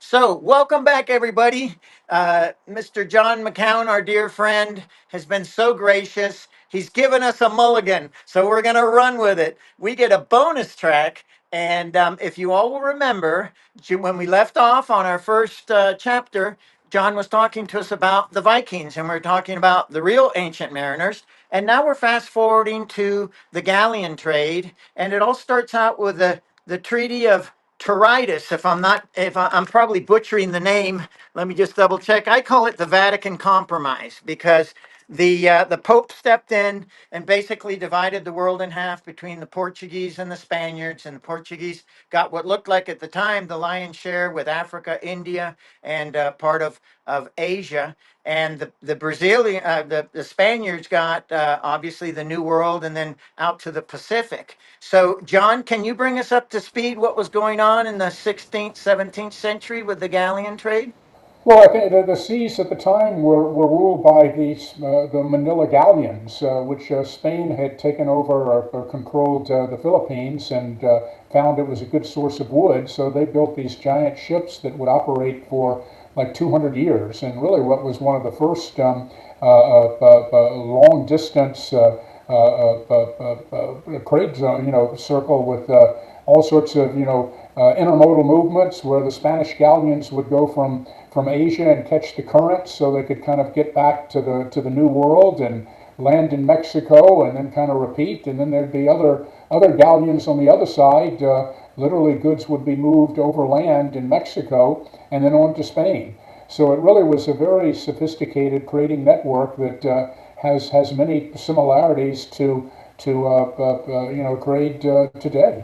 So, welcome back, everybody. Mr. John McCown, our dear friend, has been so gracious. He's given us a mulligan, so we're going to run with it. We get a bonus track. And if you all will remember, when we left off on our first chapter, John was talking to us about the Vikings, and we're talking about the real ancient mariners. And now we're fast forwarding to the galleon trade, and it all starts out with the Treaty of Toritis. I'm probably butchering the name. Let me just double check. I call it the Vatican Compromise because the Pope stepped in and basically divided the world in half between the Portuguese and the Spaniards. And the Portuguese got what looked like at the time the lion's share with Africa, India, and part of Asia. And the Brazilian, the Spaniards got obviously the New World and then out to the Pacific. So, John, can you bring us up to speed what was going on in the 16th, 17th century with the galleon trade? Well, I think the seas at the time were ruled by the Manila Galleons, which Spain had taken over or controlled the Philippines and found it was a good source of wood. So they built these giant ships that would operate for like 200 years, and really what was one of the first long distance trade zone, circle with all sorts of intermodal movements where the Spanish galleons would go from Asia and catch the currents so they could kind of get back to the New World and land in Mexico and then kind of repeat. And then there'd be other galleons on the other side. Literally, goods would be moved overland in Mexico and then on to Spain. So it really was a very sophisticated trading network that has many similarities to trade today.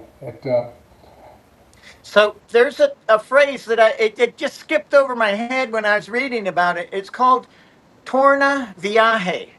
So there's a phrase that it just skipped over my head when I was reading about it. It's called torna viaje,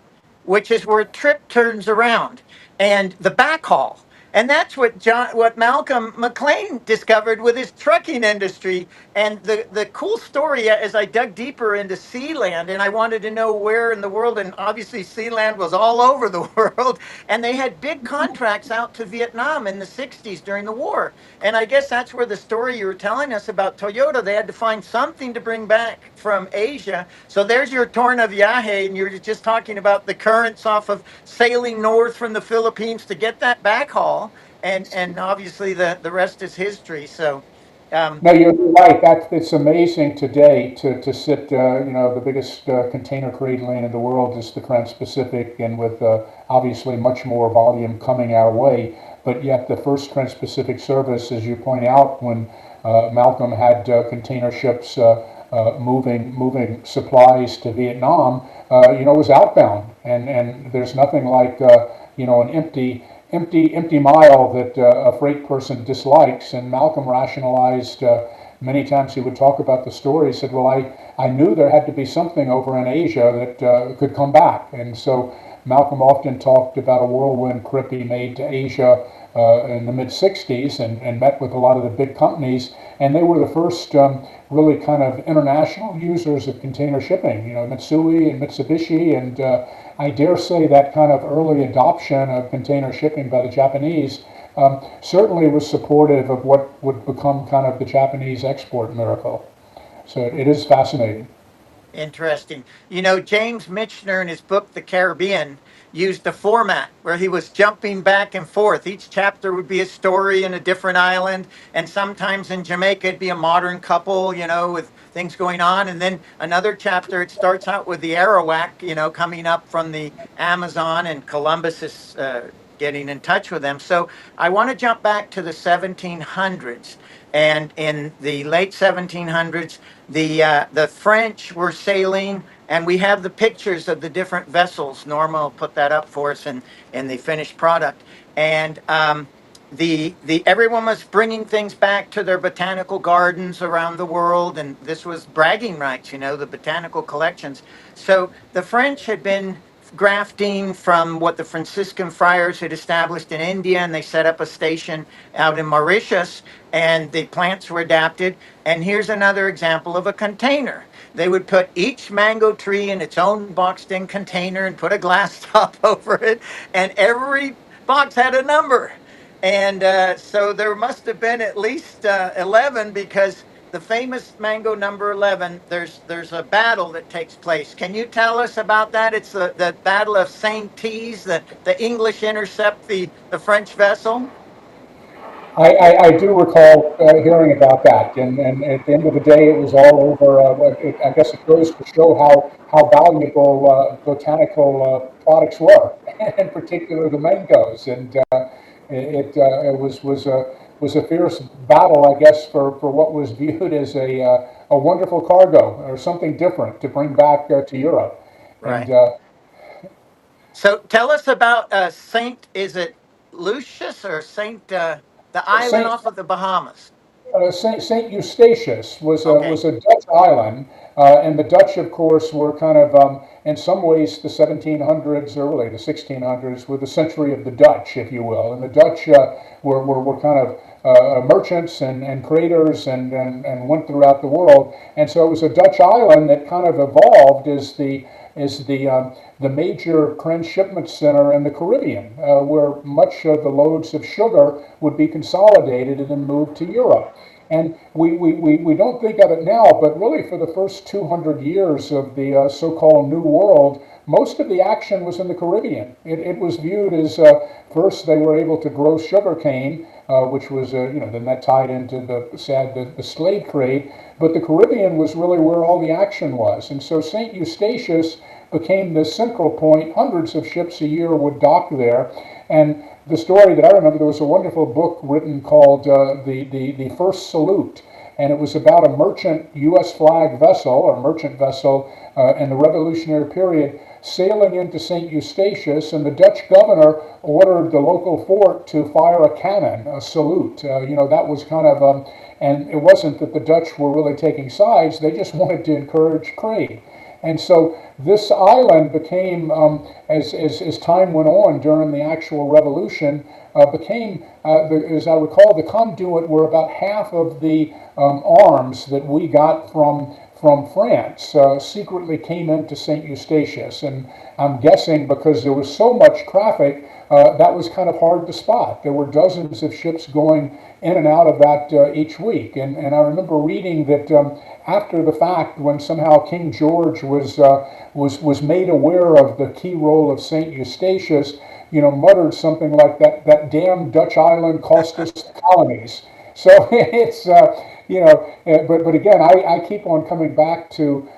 which is where a trip turns around, and the backhaul. And that's what Malcolm McLean discovered with his trucking industry. And the cool story, as I dug deeper into Sealand, and I wanted to know where in the world, and obviously Sealand was all over the world, and they had big contracts out to Vietnam in the 60s during the war. And I guess that's where the story you were telling us about Toyota, they had to find something to bring back from Asia. So there's your Torna Viaje, and you were just talking about the currents off of sailing north from the Philippines to get that backhaul. And obviously the rest is history. So um, No, you're right. It's amazing today to sit. The biggest container trade lane in the world is the Trans-Pacific, and with obviously much more volume coming our way. But yet, the first Trans-Pacific service, as you point out, when Malcolm had container ships moving supplies to Vietnam, was outbound, and there's nothing like an empty mile that a freight person dislikes. And Malcolm rationalized many times. He would talk about the story. He said, "Well, I knew there had to be something over in Asia that could come back." And so Malcolm often talked about a whirlwind trip he made to Asia in the mid 60s and met with a lot of the big companies. And they were the first really kind of international users of container shipping, Mitsui and Mitsubishi. And I dare say that kind of early adoption of container shipping by the Japanese certainly was supportive of what would become kind of the Japanese export miracle. So it is fascinating. Interesting. James Michener in his book, The Caribbean, used a format where he was jumping back and forth. Each chapter would be a story in a different island. And sometimes in Jamaica, it'd be a modern couple, with things going on. And then another chapter, it starts out with the Arawak, coming up from the Amazon, and Columbus is getting in touch with them. So I want to jump back to the 1700s. And in the late 1700s, the French were sailing, and we have the pictures of the different vessels. Norma will put that up for us in the finished product. And the everyone was bringing things back to their botanical gardens around the world, and this was bragging rights, the botanical collections. So the French had been grafting from what the Franciscan friars had established in India, and they set up a station out in Mauritius, and the plants were adapted. And here's another example of a container. They would put each mango tree in its own boxed in container and put a glass top over it, and every box had a number. And so there must have been at least 11, because the famous Mango number 11, there's a battle that takes place. Can you tell us about that? It's the Battle of St. Tees. The English intercept the French vessel. I do recall hearing about that, and at the end of the day, it was all over. I guess it goes to show how valuable botanical products were, in particular the mangoes, and it was a fierce battle, I guess, for what was viewed as a wonderful cargo or something different to bring back to Europe, and Right. So tell us about Saint, is it Lucius or Saint, the island Saint off of the Bahamas? Saint Eustatius Okay. was a Dutch island, and the Dutch, of course, were kind of in some ways the 1700s or really the 1600s were the century of the Dutch, if you will, and the Dutch were kind of merchants and traders and went throughout the world, and so it was a Dutch island that kind of evolved as the major transshipment center in the Caribbean, where much of the loads of sugar would be consolidated and then moved to Europe. And we don't think of it now, but really for the first 200 years of the so-called New World, most of the action was in the Caribbean. It was viewed as first they were able to grow sugar cane, which was, then that tied into the slave trade. But the Caribbean was really where all the action was. And so St. Eustatius became the central point. Hundreds of ships a year would dock there. And the story that I remember, there was a wonderful book written called the First Salute. And it was about a merchant U.S. flag vessel, or merchant vessel, in the Revolutionary period, sailing into St. Eustatius, and the Dutch governor ordered the local fort to fire a cannon, a salute. That was kind of, and it wasn't that the Dutch were really taking sides, they just wanted to encourage trade. And so this island became, as time went on during the actual revolution, became, as I recall, the conduit where about half of the arms that we got from France secretly came into St. Eustatius. And I'm guessing because there was so much traffic, that was kind of hard to spot. There were dozens of ships going in and out of that each week. And I remember reading that after the fact, when somehow King George was made aware of the key role of St. Eustatius, muttered something like that damn Dutch island cost us the colonies. So it's, but again, I keep on coming back to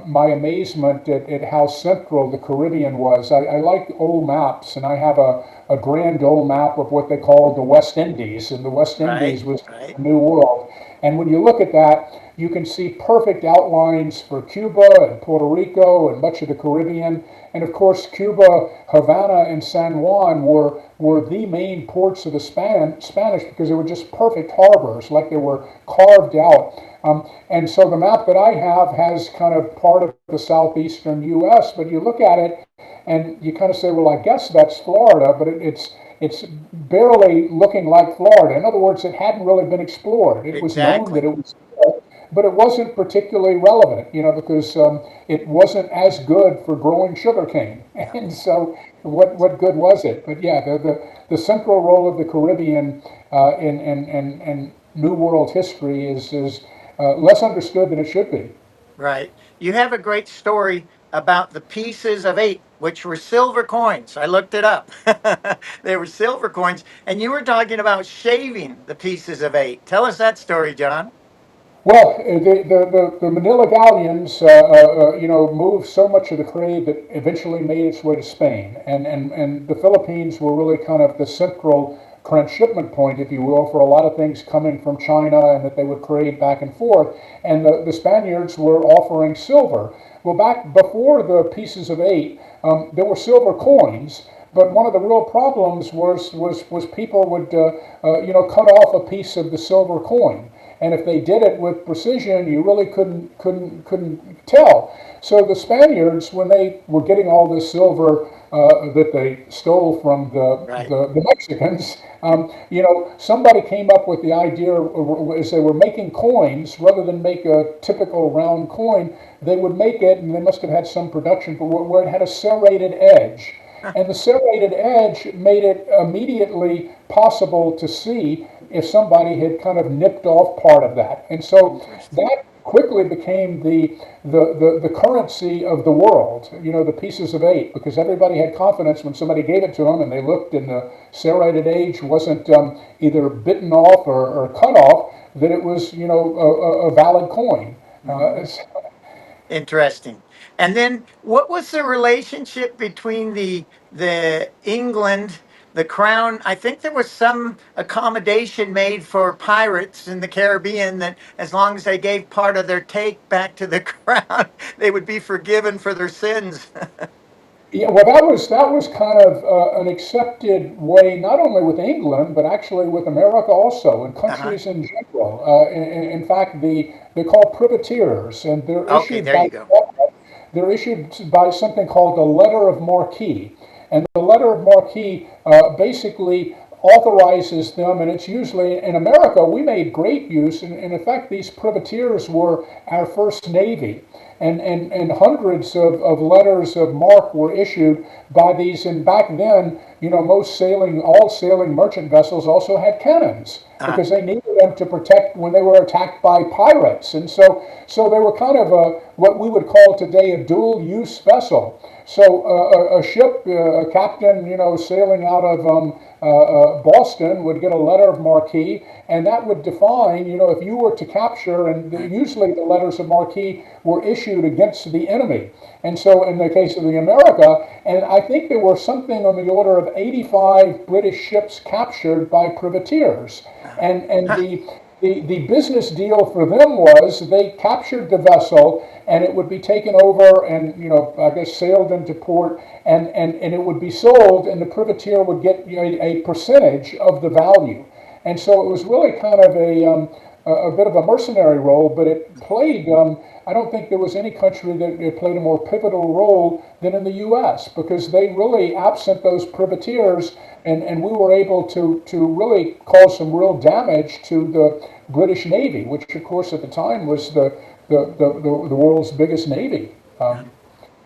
my amazement at how central the Caribbean was. I like old maps, and I have a grand old map of what they call the West Indies, and the West Right. Indies was Right. the New World. And when you look at that, you can see perfect outlines for Cuba and Puerto Rico and much of the Caribbean. And of course, Cuba, Havana, and San Juan were the main ports of the Spanish because they were just perfect harbors, like they were carved out. And so the map that I have has kind of part of the southeastern U.S., but you look at it and you kind of say, well, I guess that's Florida, but it's barely looking like Florida. In other words, it hadn't really been explored. It was known that Exactly. it was there, but it wasn't particularly relevant, because it wasn't as good for growing sugarcane. Yeah. And so, what good was it? But yeah, the central role of the Caribbean in New World history is less understood than it should be. Right. You have a great story about the pieces of eight, which were silver coins. I looked it up. They were silver coins. And you were talking about shaving the pieces of eight. Tell us that story, John. Well, the Manila Galleons, moved so much of the trade that eventually made its way to Spain, and the Philippines were really kind of the central transshipment point, if you will, for a lot of things coming from China, and that they would trade back and forth. And the Spaniards were offering silver. Well, back before the pieces of eight, there were silver coins. But one of the real problems was people would cut off a piece of the silver coin, and if they did it with precision, you really couldn't tell. So the Spaniards, when they were getting all this silver that they stole from Right. the Mexicans, somebody came up with the idea as they were making coins, rather than make a typical round coin, they would make it, and they must have had some production, but where it had a serrated edge. And the serrated edge made it immediately possible to see if somebody had kind of nipped off part of that. And so Interesting. that quickly became the currency of the world, the pieces of eight, because everybody had confidence when somebody gave it to them and they looked and the serrated edge wasn't either bitten off or cut off, that it was, a valid coin. Interesting. And then what was the relationship between the England, the crown? I think there was some accommodation made for pirates in the Caribbean that as long as they gave part of their take back to the crown, they would be forgiven for their sins. Yeah, well, that was kind of an accepted way, not only with England, but actually with America also, and Uh-huh. countries in general. In fact, they're called privateers, and Okay, there you go. they're issued by something called the letter of marque. And the letter of marque basically authorizes them, and it's usually in America. We made great use, and in effect, these privateers were our first navy. And hundreds of letters of marque were issued by these. And back then, all sailing merchant vessels also had cannons Uh, because they needed them to protect when they were attacked by pirates. And so they were kind of what we would call today a dual use vessel. So a ship, a captain, sailing out of Boston would get a letter of marque, and that would define, if you were to capture, and usually the letters of marque were issued against the enemy. And so in the case of the America, and I think there were something on the order of 85 British ships captured by privateers. And the business deal for them was they captured the vessel and it would be taken over and, I guess sailed into port, and it would be sold, and the privateer would get a percentage of the value. And so it was really kind of a bit of a mercenary role, but it played, I don't think there was any country that it played a more pivotal role than in the U.S., because they really, absent those privateers, and we were able to really cause some real damage to the British Navy, which of course at the time was the world's biggest navy. And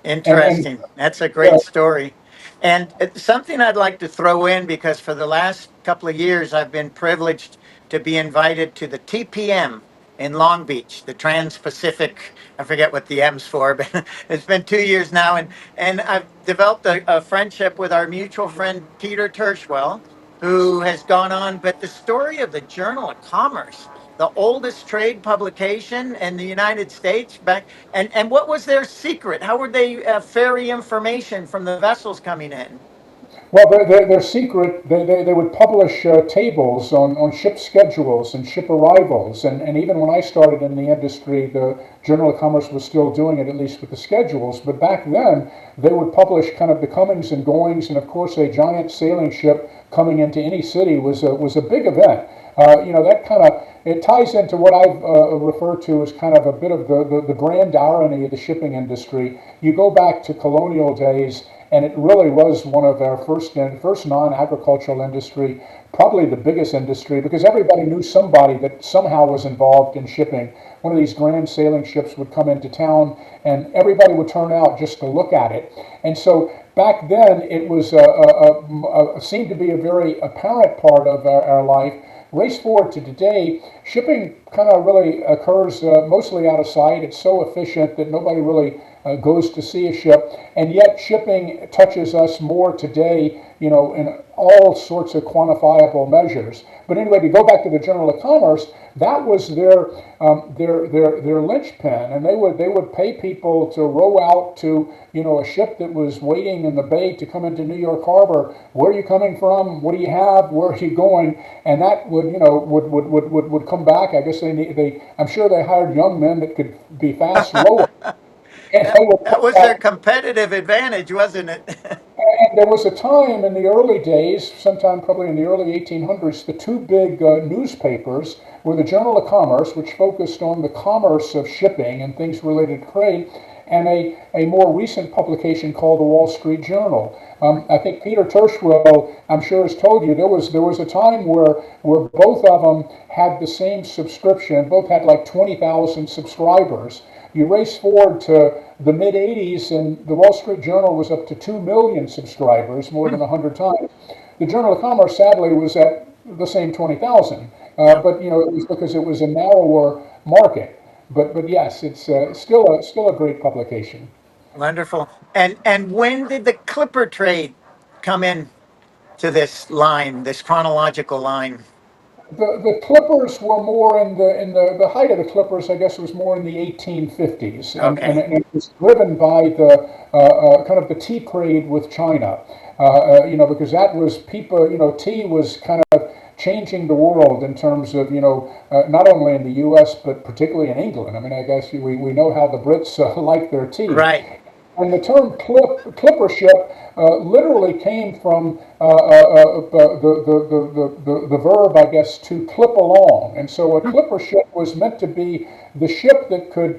Interesting. That's a great story. And it's something I'd like to throw in because for the last couple of years, I've been privileged to be invited to the TPM in Long Beach, the Trans Pacific. I forget what the M's for, but it's been 2 years now. And I've developed a friendship with our mutual friend, Peter Tershwell, who has gone on. But the story of the Journal of Commerce, the oldest trade publication in the United States back, and what was their secret? How would they ferry information from the vessels coming in? well, their secret, they would publish tables on ship schedules and ship arrivals. And even when I started in the industry, the Journal of Commerce was still doing it, at least with the schedules. But back then, they would publish kind of the comings and goings. And of course, a giant sailing ship coming into any city was a big event. That kind of, it ties into what I've referred to as kind of a bit of the grand irony of the shipping industry. You go back to colonial days, and it really was one of our first non-agricultural industry, probably the biggest industry, because everybody knew somebody that somehow was involved in shipping. One of these grand sailing ships would come into town, and everybody would turn out just to look at it. And so back then, it was seemed to be a very apparent part of our life. Race forward to today, shipping kind of really occurs mostly out of sight. It's so efficient that nobody really goes to see a ship, and yet shipping touches us more today, in all sorts of quantifiable measures. But anyway, to go back to the Journal of Commerce, that was their linchpin, and they would pay people to row out to a ship that was waiting in the bay to come into New York Harbor. Where are you coming from? What do you have? Where are you going? And that would come back. I guess I'm sure they hired young men that could be fast rowers. And they would That put was their that. competitive advantage, wasn't it? And there was a time in the early days, sometime probably in the early 1800s, the two big newspapers were the Journal of Commerce, which focused on the commerce of shipping and things related to trade, and a more recent publication called the Wall Street Journal. I think Peter Tershwell, I'm sure, has told you there was a time where both of them had the same subscription. Both had like 20,000 subscribers. You race forward to the mid 80s, and the Wall Street Journal was up to 2 million subscribers, more than 100 times. The Journal of Commerce, sadly, was at the same 20,000. Yeah. But it was because it was a narrower market. But yes, it's still a great publication. Wonderful. And when did the clipper trade come in to this line, this chronological line? The Clippers were more in the height of the Clippers, I guess, was more in the 1850s, and Okay. it was driven by the kind of the tea trade with China, because that was people, tea was kind of changing the world in terms of, not only in the U.S. but particularly in England. I mean, I guess we know how the Brits like their tea. Right. And the term clipper ship literally came from the verb, I guess, to clip along. And so a clipper ship was meant to be the ship that could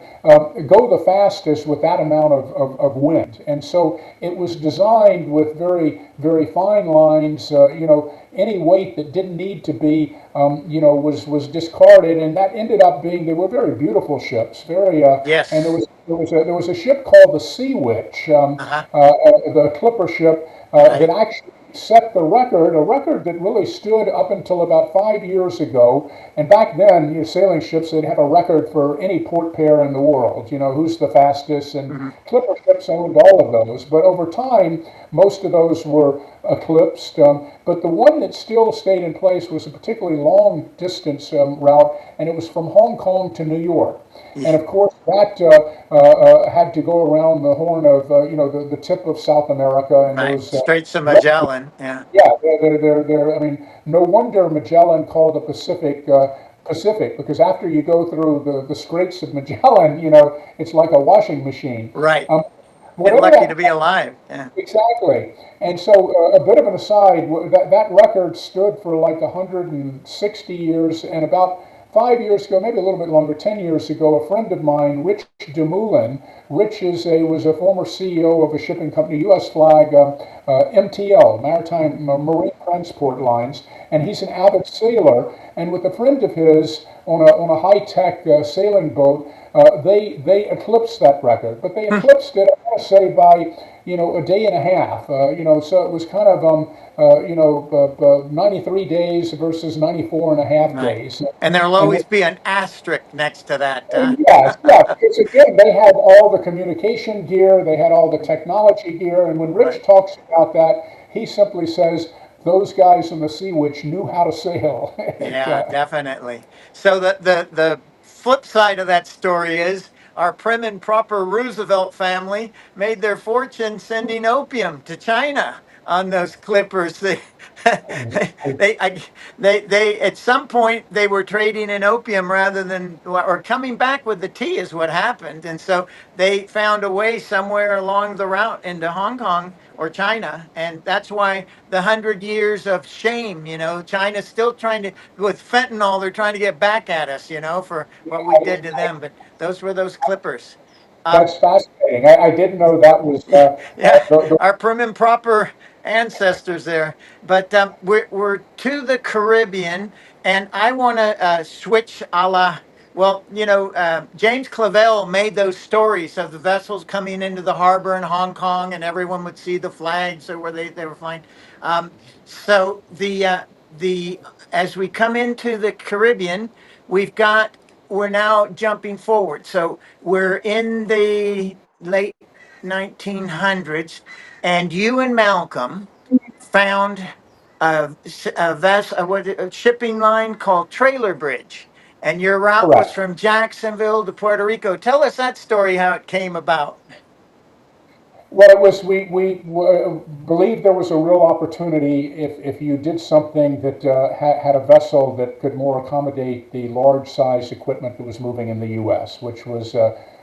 go the fastest with that amount of wind. And so it was designed with very, very fine lines. Any weight that didn't need to be, was discarded, and that ended up being, they were very beautiful ships, and Yes. there was a ship called the Sea Witch, Uh-huh. the clipper ship that Right. actually set the record, a record that really stood up until about 5 years ago. And back then, sailing ships, they'd have a record for any port pair in the world, who's the fastest, and Hmm. clipper ships owned all of those. But over time, most of those were eclipsed. But the one that still stayed in place was a particularly long distance route, and it was from Hong Kong to New York. And Yeah. of course, that had to go around the horn of, the tip of South America and Right. those. Straits of Magellan. Yeah. Yeah, I mean, no wonder Magellan called the Pacific Pacific, because after you go through the Straits of Magellan, it's like a washing machine. Right. Um, And whatever lucky to that be alive. Yeah. Exactly. And so, a bit of an aside, that record stood for like 160 years, and about 5 years ago, maybe a little bit longer, 10 years ago, a friend of mine, Rich DeMoulin, was a former CEO of a shipping company, U.S. flag, MTL, Maritime Marine Transport Lines, and he's an avid sailor. And with a friend of his on a high-tech sailing boat, they eclipsed that record. But they eclipsed it, I want to say, by a day and a half. So it was kind of 93 days versus 94 and a half Right. days. And there'll And always be an asterisk next to that. yes, yeah, because again, they had all the communication gear, they had all the technology gear, and when Rich Right. talks about that, he simply says those guys in the Sea Witch knew how to sail. Yeah, definitely. So the flip side of that story is our prim and proper Roosevelt family made their fortune sending opium to China on those clippers. They, I, they at some point they were trading in opium rather than, or coming back with the tea is what happened. And so they found a way somewhere along the route into Hong Kong or China. And that's why the 100 years of shame, China's still trying to, with fentanyl, they're trying to get back at us, for what we did to them. But those were those clippers. Um, That's fascinating. I didn't know that was yeah, the our prim and proper ancestors there. But we're to the Caribbean, and I want to switch a la. Well, James Clavell made those stories of the vessels coming into the harbor in Hong Kong, and everyone would see the flags or where they were flying. So the as we come into the Caribbean, we've got we're now jumping forward. So we're in the late 1900s, and you and Malcolm found a shipping line called Trailer Bridge, and your route was correct. from Jacksonville to Puerto Rico. Tell us that story, how it came about. Well, it was we believed there was a real opportunity if you did something that had a vessel that could more accommodate the large size equipment that was moving in the U.S., which was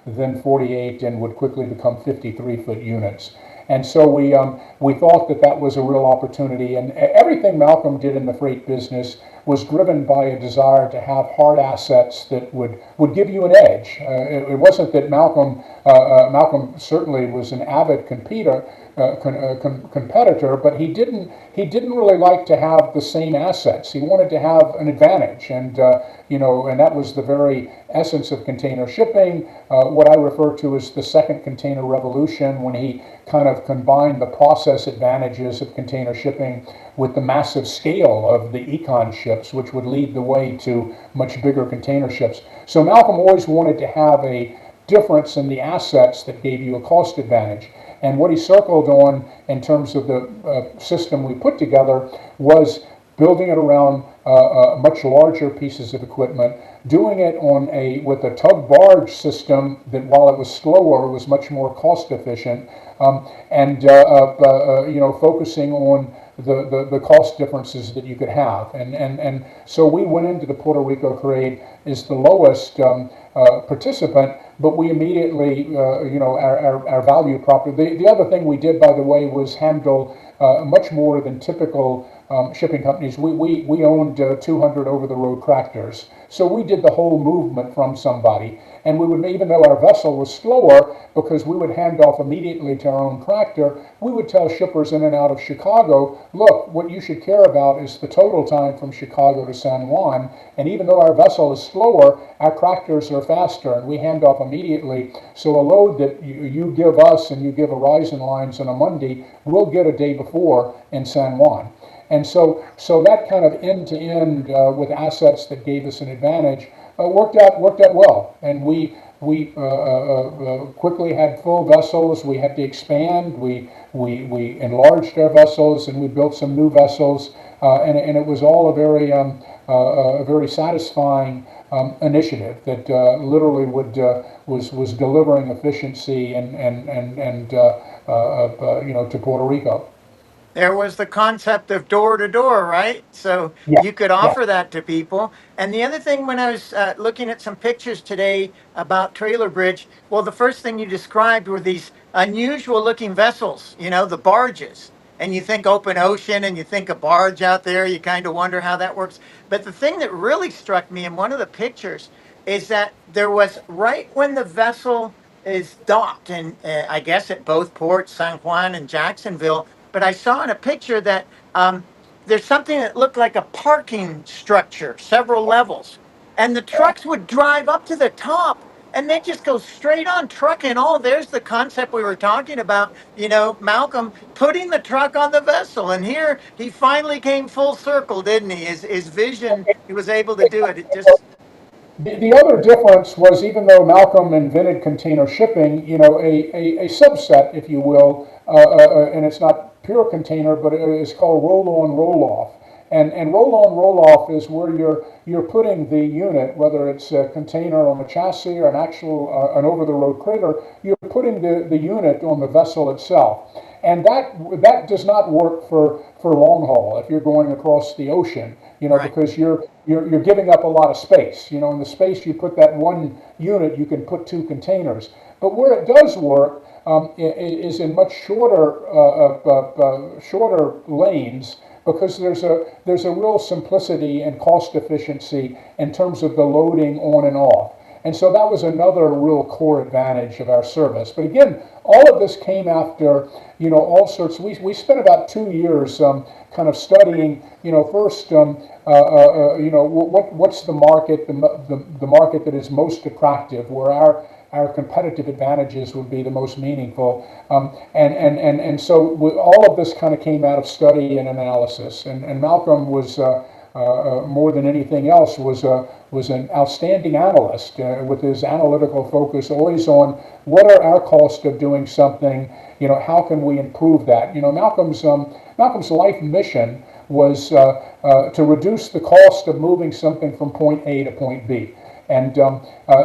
then 48 and would quickly become 53-foot units. And so we thought that that was a real opportunity. And everything Malcolm did in the freight business was driven by a desire to have hard assets that would give you an edge. It wasn't that Malcolm certainly was an avid competitor, but he didn't really like to have the same assets. He wanted to have an advantage, and and that was the very essence of container shipping. What I refer to as the second container revolution, when he kind of combined the process advantages of container shipping with the massive scale of the econ ships, which would lead the way to much bigger container ships. So Malcolm always wanted to have a difference in the assets that gave you a cost advantage. And what he circled on in terms of the system we put together was building it around much larger pieces of equipment, doing it on with a tug barge system that, while it was slower, was much more cost efficient, and focusing on the cost differences that you could have. And so we went into the Puerto Rico trade as the lowest participant, but we immediately, our value proposition. The other thing we did, by the way, was handle much more than typical shipping companies. We owned 200 over-the-road tractors. So we did the whole movement from somebody. And we would, even though our vessel was slower, because we would hand off immediately to our own tractor, we would tell shippers in and out of Chicago, look, what you should care about is the total time from Chicago to San Juan. And even though our vessel is slower, our tractors are faster, and we hand off immediately. So a load that you give us and you give Horizon Lines on a Monday, we'll get a day before in San Juan. And so that kind of end-to-end with assets that gave us an advantage worked out well. And we quickly had full vessels. We had to expand. We enlarged our vessels, and we built some new vessels. And it was all a very satisfying initiative that literally was delivering efficiency and to Puerto Rico. There was the concept of door to door, right? So Yeah, you could yeah. offer that to people. And the other thing, when I was looking at some pictures today about Trailer Bridge, well, the first thing you described were these unusual looking vessels, the barges. And you think open ocean and you think a barge out there, you kind of wonder how that works. But the thing that really struck me in one of the pictures is that there was, right when the vessel is docked, and I guess at both ports, San Juan and Jacksonville, but I saw in a picture that there's something that looked like a parking structure, several levels, and the trucks would drive up to the top. And they just go straight on trucking. Oh, there's the concept we were talking about. Malcolm putting the truck on the vessel. And here he finally came full circle, didn't he? His vision, he was able to do it. It just, The other difference was, even though Malcolm invented container shipping, a subset, if you will, and it's not pure container, but it is called roll-on, roll-off. And roll-on, roll-off is where you're putting the unit, whether it's a container on a chassis or an over-the-road trailer, you're putting the unit on the vessel itself. And that does not work for long haul if you're going across the ocean, right. because you're giving up a lot of space. In the space you put that one unit, you can put two containers. But where it does work is in much shorter lanes, because there's a real simplicity and cost efficiency in terms of the loading on and off. And so that was another real core advantage of our service. But again, all of this came after, all sorts. We spent about 2 years kind of studying, first, what's the market, the market that is most attractive, where our competitive advantages would be the most meaningful. And so all of this kind of came out of study and analysis. And Malcolm was, more than anything else, was an outstanding analyst with his analytical focus always on what are our costs of doing something, how can we improve that. Malcolm's life mission was to reduce the cost of moving something from point A to point B. And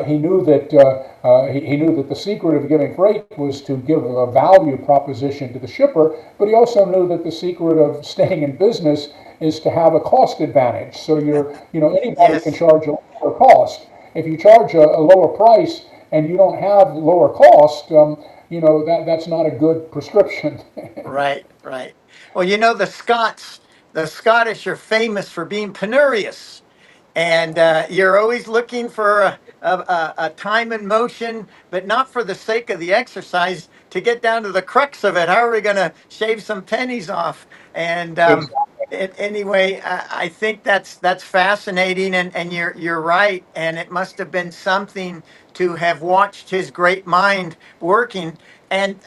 he knew that the secret of giving freight was to give a value proposition to the shipper, but he also knew that the secret of staying in business is to have a cost advantage. So anybody can Yes. charge a lower cost. If you charge a lower price and you don't have lower cost, that's not a good prescription. Right, right. Well, the Scottish are famous for being penurious, and you're always looking for a time and motion, but not for the sake of the exercise, to get down to the crux of it. How are we going to shave some pennies off? And anyway, I think that's fascinating, and you're right. And it must have been something to have watched his great mind working. And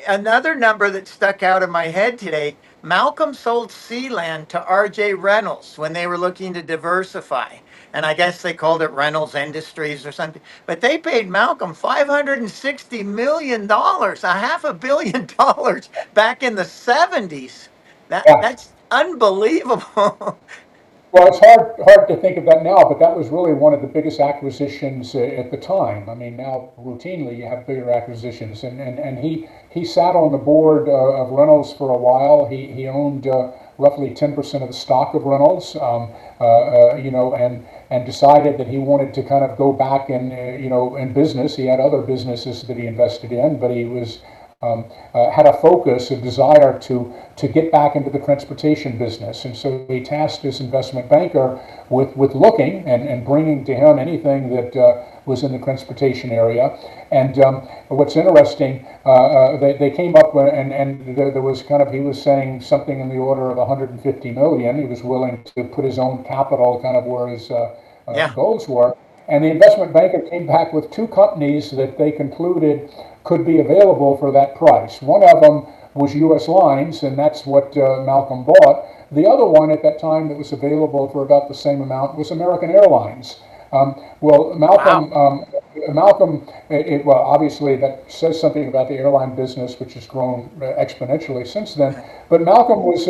another number that stuck out in my head today. Malcolm sold Sealand to R.J. Reynolds when they were looking to diversify. And I guess they called it Reynolds Industries or something. But they paid Malcolm $560 million, a $500 million back in the 70s. Yeah. That's unbelievable. Well, it's hard to think of that now, but that was really one of the biggest acquisitions at the time. I mean, now routinely you have bigger acquisitions, and he sat on the board of Reynolds for a while. He owned roughly 10% of the stock of Reynolds, and decided that he wanted to kind of go back and in business. He had other businesses that he invested in, but he was had a focus, a desire to get back into the transportation business. And so he tasked his investment banker with looking and bringing to him anything that was in the transportation area. And what's interesting, they came up and there was kind of, he was saying something in the order of 150 million. He was willing to put his own capital kind of where his Yeah. goals were. And the investment banker came back with two companies that they concluded could be available for that price. One of them was U.S. Lines, and that's what Malcolm bought. The other one at that time that was available for about the same amount was American Airlines. Well, Wow. well, obviously that says something about the airline business, which has grown exponentially since then. But Malcolm was,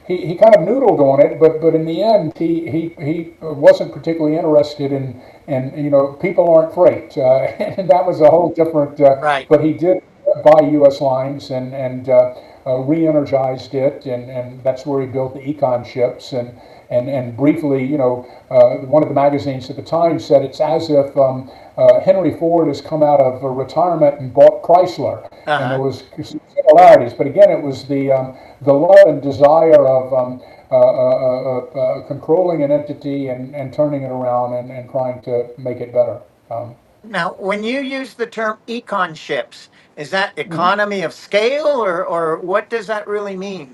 he kind of noodled on it, but in the end, he wasn't particularly interested in people aren't freight. And that was a whole different, Right. but he did buy U.S. Lines and re-energized it, and that's where he built the econ ships. And briefly, one of the magazines at the time said it's as if Henry Ford has come out of retirement and bought Chrysler, and there Uh-huh. was some similarities. But again, it was the love and desire of controlling an entity and turning it around and trying to make it better. Now, when you use the term econ ships, is that Mhm. economy of scale, or what does that really mean?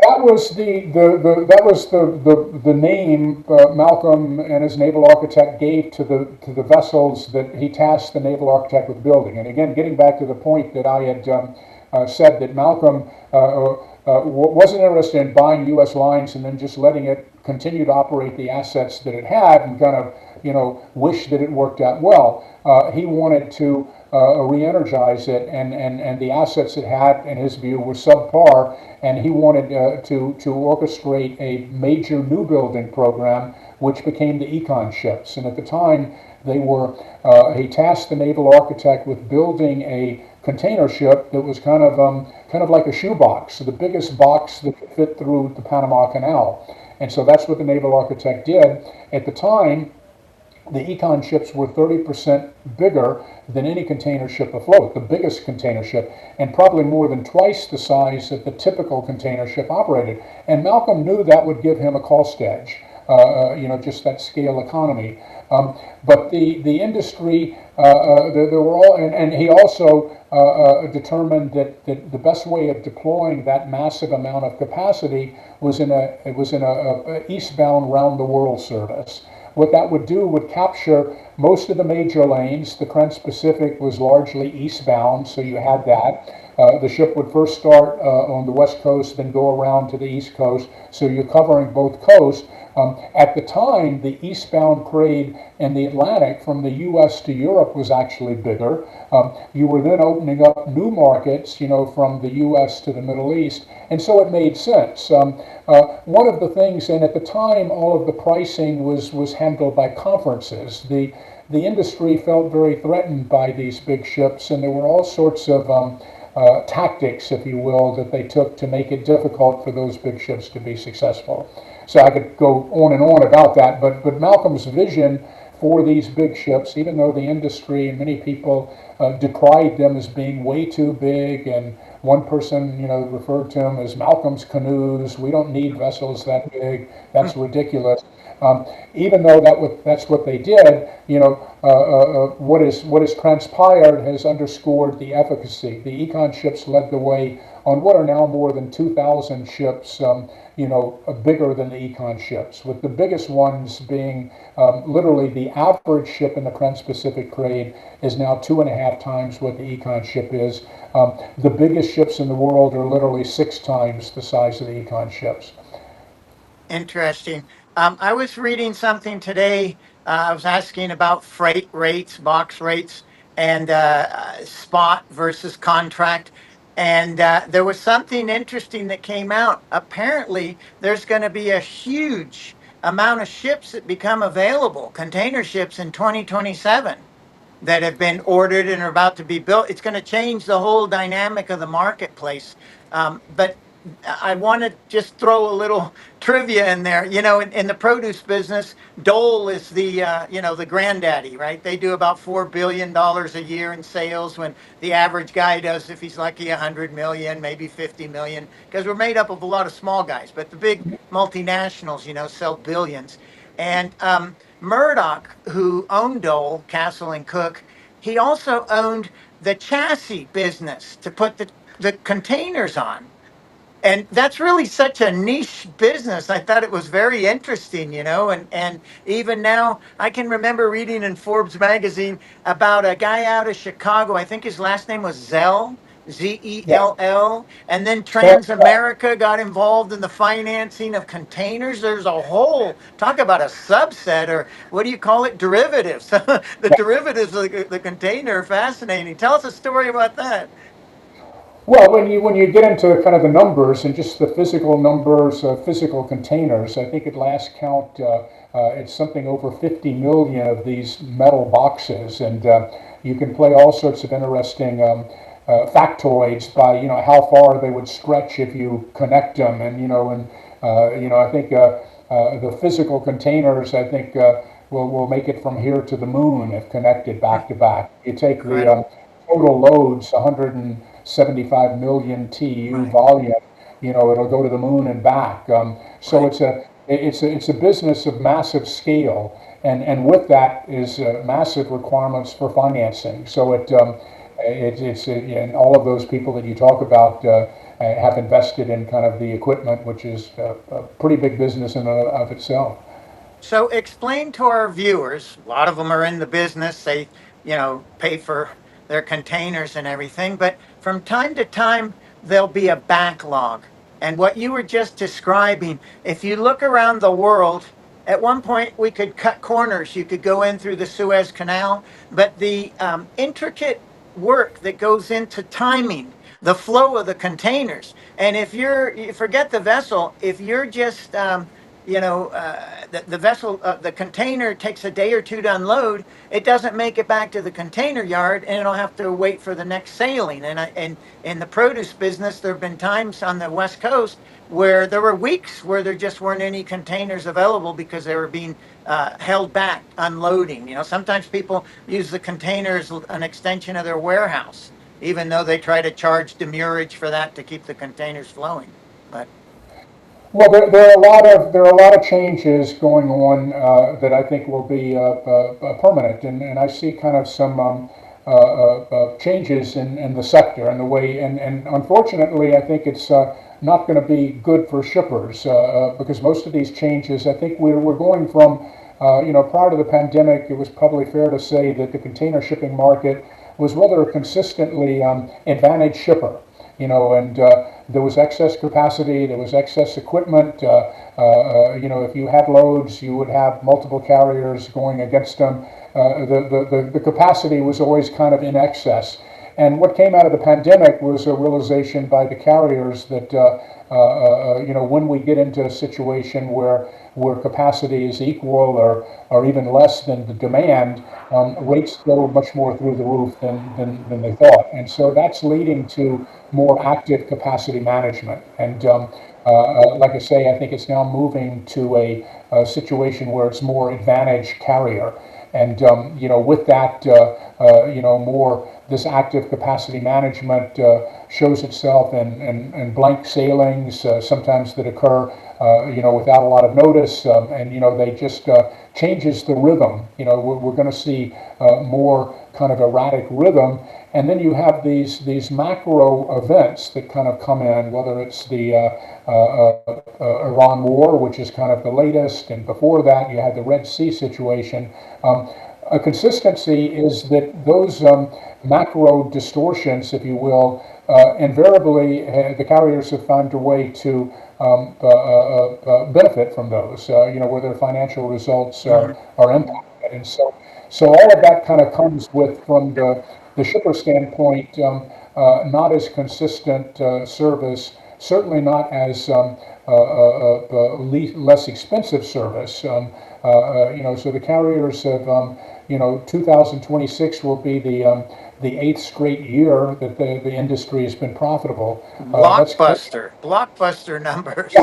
That was the name Malcolm and his naval architect gave to the vessels that he tasked the naval architect with building. And again, getting back to the point that I had said that Malcolm wasn't interested in buying U.S. Lines and then just letting it continue to operate the assets that it had and kind of wish that it worked out well. He wanted to re-energize it, and the assets it had, in his view, were subpar, and he wanted to orchestrate a major new building program, which became the econ ships. And at the time, he tasked the naval architect with building a container ship that was kind of like a shoebox, the biggest box that could fit through the Panama Canal. And so that's what the naval architect did. At the time, the econ ships were 30% bigger than any container ship afloat, the biggest container ship, and probably more than twice the size that the typical container ship operated. And Malcolm knew that would give him a cost edge, just that scale economy. But the industry, there were all, and he also determined that the best way of deploying that massive amount of capacity was in a eastbound round the world service. What that would do would capture most of the major lanes. The Trans-Pacific was largely eastbound, so you had that. The ship would first start on the west coast, then go around to the east coast, so you're covering both coasts. At the time, the eastbound trade in the Atlantic from the U.S. to Europe was actually bigger. You were then opening up new markets, from the U.S. to the Middle East, and so it made sense. One of the things, and at the time, all of the pricing was handled by conferences. The industry felt very threatened by these big ships, and there were all sorts of tactics, if you will, that they took to make it difficult for those big ships to be successful. So I could go on and on about that, but Malcolm's vision for these big ships, even though the industry and many people decried them as being way too big, and one person, referred to them as Malcolm's canoes. We don't need vessels that big. That's ridiculous. Even though that's what they did, what has transpired has underscored the efficacy. The econ ships led the way on what are now more than 2,000 ships, bigger than the econ ships, with the biggest ones being literally the average ship in the Trans-Pacific trade is now 2.5 times what the econ ship is. The biggest ships in the world are literally 6 times the size of the econ ships. Interesting. I was reading something today. I was asking about freight rates, box rates, and spot versus contract. And there was something interesting that came out. Apparently, there's going to be a huge amount of ships that become available, container ships in 2027 that have been ordered and are about to be built. It's going to change the whole dynamic of the marketplace. But I want to just throw a little trivia in there. In the produce business, Dole is the granddaddy, right? They do about $4 billion a year in sales when the average guy does, if he's lucky, 100 million, maybe 50 million, because we're made up of a lot of small guys. But the big multinationals, sell billions. And Murdoch, who owned Dole, Castle and Cook, he also owned the chassis business to put the containers on. And that's really such a niche business. I thought it was very interesting, and even now I can remember reading in Forbes magazine about a guy out of Chicago. I think his last name was Zell, Yeah. Zell, and then So, Transamerica got involved in the financing of containers. There's a whole talk about a subset, or what do you call it, derivatives. The derivatives of the container are fascinating. Tell us a story about that. well, when you get into kind of the numbers and just the physical numbers, physical containers, I think at last count, it's something over 50 million of these metal boxes, and you can play all sorts of interesting factoids by how far they would stretch if you connect them, and I think the physical containers, I think. Will make it from here to the moon if connected back to back. You take the Incredible. total loads, 175 million TEU Right. volume, it'll go to the moon and back. So Right. it's a business of massive scale, and with that is massive requirements for financing. So and all of those people that you talk about have invested in kind of the equipment, which is a pretty big business in and of itself. So explain to our viewers, a lot of them are in the business, they, pay for their containers and everything, but from time to time, there'll be a backlog. And what you were just describing, if you look around the world, at one point we could cut corners. You could go in through the Suez Canal, but the intricate work that goes into timing the flow of the containers. And if you forget the vessel, if you're just the vessel, the container takes a day or two to unload. It doesn't make it back to the container yard, and it'll have to wait for the next sailing. And in the produce business, there have been times on the West Coast where there were weeks where there just weren't any containers available because they were being held back unloading. Sometimes people use the containers as an extension of their warehouse, even though they try to charge demurrage for that to keep the containers flowing. But Well, there are a lot of changes going on that I think will be permanent, and I see kind of some changes in the sector and the way, and unfortunately, I think it's not going to be good for shippers because most of these changes, I think we're going from, prior to the pandemic, it was probably fair to say that the container shipping market was rather consistently advantaged shipper, and there was excess capacity, there was excess equipment. If you had loads, you would have multiple carriers going against them. The capacity was always kind of in excess. And what came out of the pandemic was a realization by the carriers that when we get into a situation where capacity is equal or even less than the demand, rates go much more through the roof than they thought. And so that's leading to more active capacity management. And like I say, I think it's now moving to a situation where it's more advantage carrier. And with that, more this active capacity management shows itself in blank sailings, sometimes that occur, without a lot of notice, and they just changes the rhythm. We're going to see more kind of erratic rhythm, and then you have these macro events that kind of come in, whether it's the Iran war, which is kind of the latest, and before that you had the Red Sea situation. A consistency is that those macro distortions, if you will, invariably the carriers have found a way to benefit from those, where their financial results are impacted. And so all of that kind of comes with, from the shipper standpoint, not as consistent service, certainly not as less expensive service. So the carriers have, 2026 will be the eighth straight year that the industry has been profitable. Blockbuster numbers.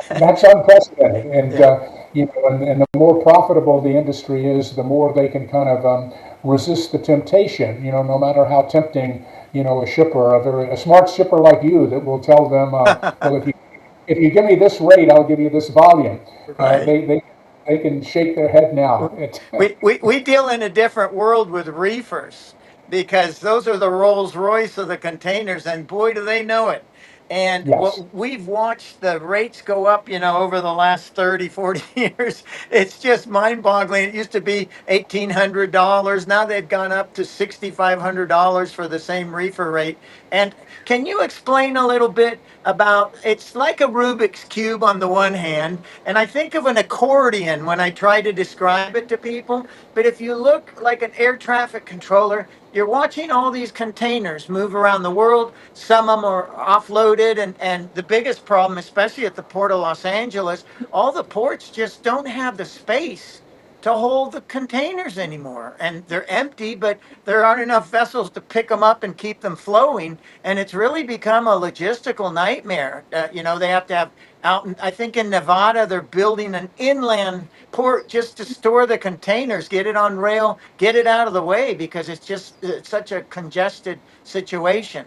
That's unprecedented, and Yeah. and the more profitable the industry is, the more they can kind of resist the temptation. No matter how tempting, a shipper, a smart shipper like you, that will tell them, well, if you give me this rate, I'll give you this volume. Right. They can shake their head now. We deal in a different world with reefers because those are the Rolls Royce of the containers, and boy, do they know it. And Yes. what we've watched the rates go up, over the last 30, 40 years. It's just mind boggling. It used to be $1,800. Now they've gone up to $6,500 for the same reefer rate. And can you explain a little bit about, it's like a Rubik's Cube on the one hand, and I think of an accordion when I try to describe it to people. But if you look like an air traffic controller, you're watching all these containers move around the world. Some of them are offloaded, and the biggest problem, especially at the port of Los Angeles, all the ports just don't have the space to hold the containers anymore. And they're empty, but there aren't enough vessels to pick them up and keep them flowing. And it's really become a logistical nightmare. They have to have I think in Nevada, they're building an inland port just to store the containers, get it on rail, get it out of the way, because it's such a congested situation.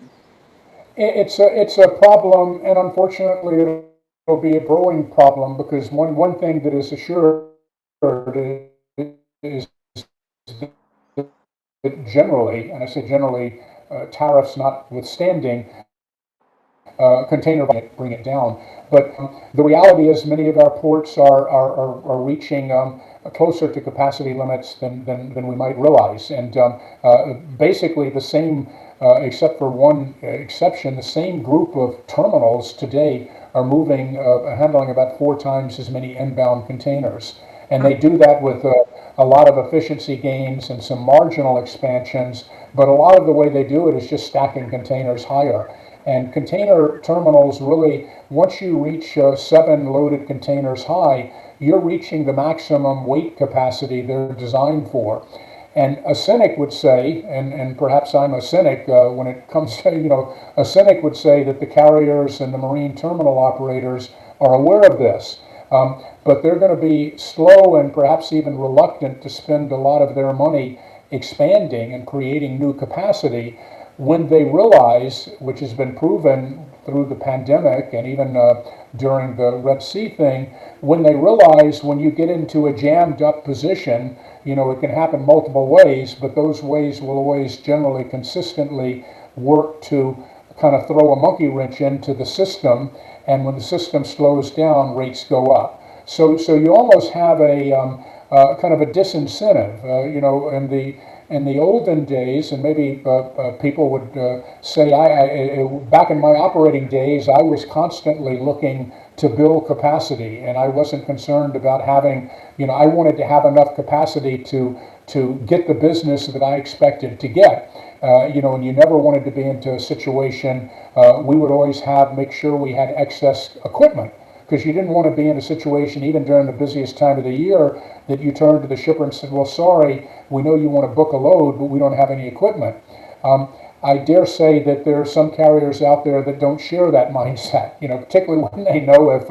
It's a problem, and unfortunately, it'll be a growing problem, because one thing that is assured is that generally, and I say generally, tariffs notwithstanding, container bring it down. But the reality is, many of our ports are reaching closer to capacity limits than we might realize. And basically, the same, except for one exception, the same group of terminals today are handling about 4 times as many inbound containers. And they do that with a lot of efficiency gains and some marginal expansions, but a lot of the way they do it is just stacking containers higher. And container terminals really, once you reach 7 loaded containers high, you're reaching the maximum weight capacity they're designed for. And a cynic would say, and perhaps I'm a cynic when it comes to, a cynic would say that the carriers and the marine terminal operators are aware of this. But they're going to be slow and perhaps even reluctant to spend a lot of their money expanding and creating new capacity when they realize, which has been proven through the pandemic and even during the Red Sea thing, when they realize, when you get into a jammed up position, it can happen multiple ways, but those ways will always generally consistently work to kind of throw a monkey wrench into the system. And when the system slows down, rates go up. So you almost have a kind of a disincentive, in the olden days, and maybe people would say, back in my operating days, I was constantly looking to build capacity, and I wasn't concerned about having, I wanted to have enough capacity to get the business that I expected to get. And you never wanted to be into a situation, we would always make sure we had excess equipment, because you didn't want to be in a situation, even during the busiest time of the year, that you turned to the shipper and said, well, sorry, we know you want to book a load, but we don't have any equipment. I dare say that there are some carriers out there that don't share that mindset, particularly when they know if,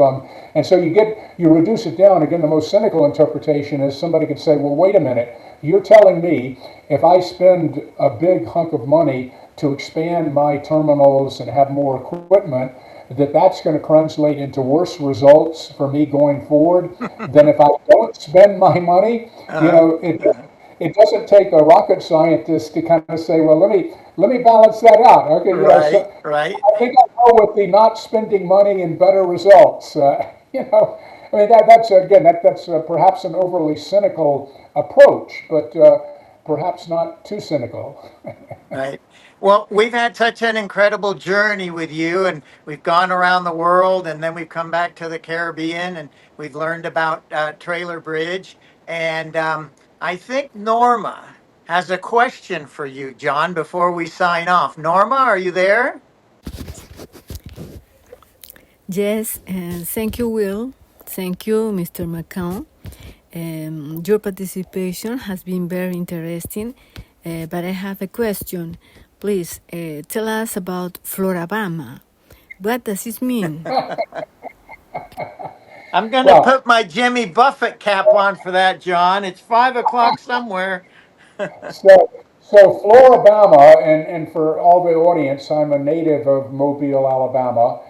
and so you reduce it down. Again, the most cynical interpretation is somebody could say, well, wait a minute, you're telling me if I spend a big hunk of money to expand my terminals and have more equipment, that's going to translate into worse results for me going forward than if I don't spend my money. Uh, It doesn't take a rocket scientist to kind of say, well, let me balance that out. Okay, right, so right. I think I'll go with the not spending money and better results. I mean that's again that's perhaps an overly cynical approach, but perhaps not too cynical. Right. Well, we've had such an incredible journey with you, and we've gone around the world, and then we've come back to the Caribbean, and we've learned about Trailer Bridge. And I think Norma has a question for you, John, before we sign off. Norma, are you there? Yes, thank you, Will. Thank you, Mr. McCown. Your participation has been very interesting, but I have a question. Please tell us about Florabama. What does it mean? I'm going to Well, put my Jimmy Buffett cap on for that, John. It's 5 o'clock somewhere. so Florabama, and for all the audience, I'm a native of Mobile, Alabama,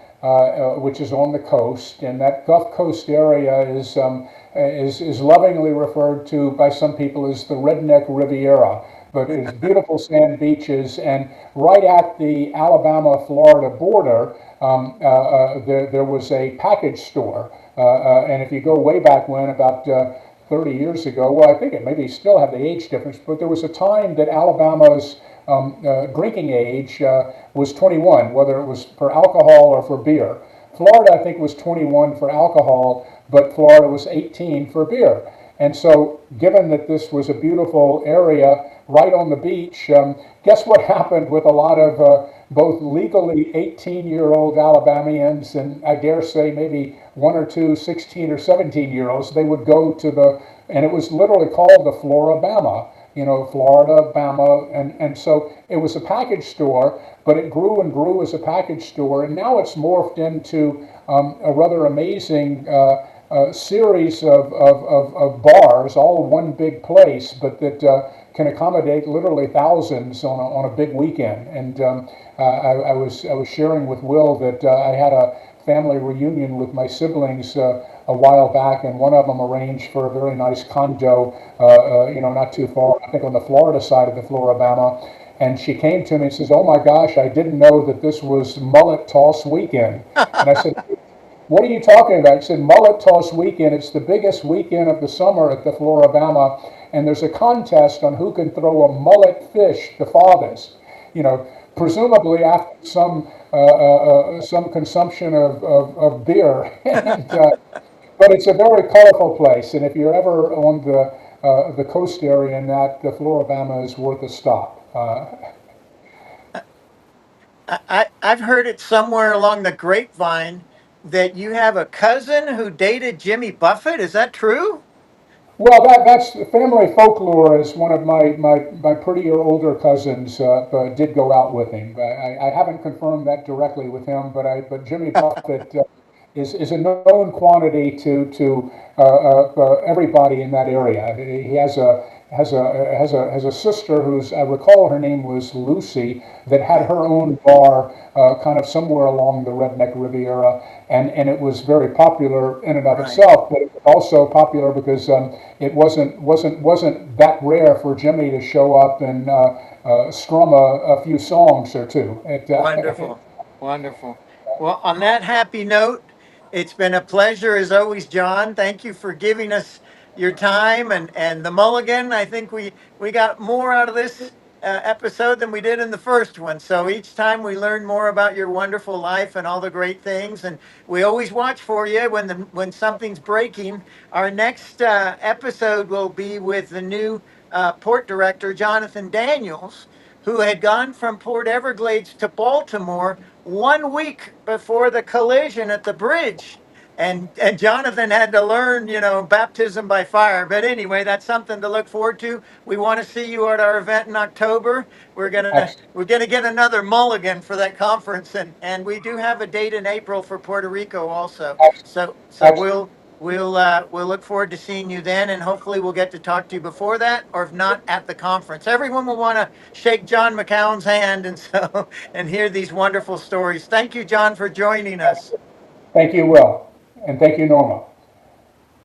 which is on the coast, and that Gulf Coast area is lovingly referred to by some people as the Redneck Riviera. But it's beautiful sand beaches, and right at the Alabama-Florida border, there was a package store. And if you go way back when, about 30 years ago, well, I think it maybe still have the age difference, but there was a time that Alabama's drinking age was 21, whether it was for alcohol or for beer. Florida, I think, was 21 for alcohol, but Florida was 18 for beer. And so, given that this was a beautiful area right on the beach, guess what happened with a lot of both legally 18-year-old Alabamians and I dare say maybe one or two 16 or 17-year-olds? They would go to and it was literally called the Florabama, Florida, Bama, and so it was a package store, but it grew and grew as a package store, and now it's morphed into a rather amazing series of bars, all one big place, but that can accommodate literally thousands on a big weekend. And I was sharing with Will that I had a family reunion with my siblings a while back, and one of them arranged for a very nice condo, not too far, I think on the Florida side of the Floribama. And she came to me and says, "Oh my gosh, I didn't know that this was mullet toss weekend." And I said, "What are you talking about?" He said, "Mullet toss weekend. It's the biggest weekend of the summer at the Floribama, and there's a contest on who can throw a mullet fish the farthest. You know, presumably after some consumption of beer." But it's a very colorful place, and if you're ever on the coast area in that, the Floribama is worth a stop. I've heard it somewhere along the grapevine that you have a cousin who dated Jimmy Buffett. Is that true? Well, that's family folklore. Is one of my prettier older cousins did go out with him. I haven't confirmed that directly with him, but Jimmy Buffett is a known quantity to everybody in that area. He has a sister who's, I recall her name was Lucy, that had her own bar kind of somewhere along the Redneck Riviera, and it was very popular in and of Right. itself, but it was also popular because it wasn't that rare for Jimmy to show up and strum a few songs or two. Wonderful. Wonderful. Well, on that happy note, it's been a pleasure as always, John. Thank you for giving us your time and the mulligan. I think we got more out of this episode than we did in the first one. So each time we learn more about your wonderful life and all the great things, and we always watch for you when something's breaking. Our next episode will be with the new port director, Jonathan Daniels, who had gone from Port Everglades to Baltimore 1 week before the collision at the bridge. And Jonathan had to learn, baptism by fire. But anyway, that's something to look forward to. We want to see you at our event in October. We're gonna Ex- we're gonna get another mulligan for that conference, and we do have a date in April for Puerto Rico also. ex- So ex- we'll we'll look forward to seeing you then, and hopefully we'll get to talk to you before that, or if not, at the conference. Everyone will want to shake John McCown's hand and so and hear these wonderful stories. Thank you, John, for joining us. Thank you, Will, and thank you, Norma.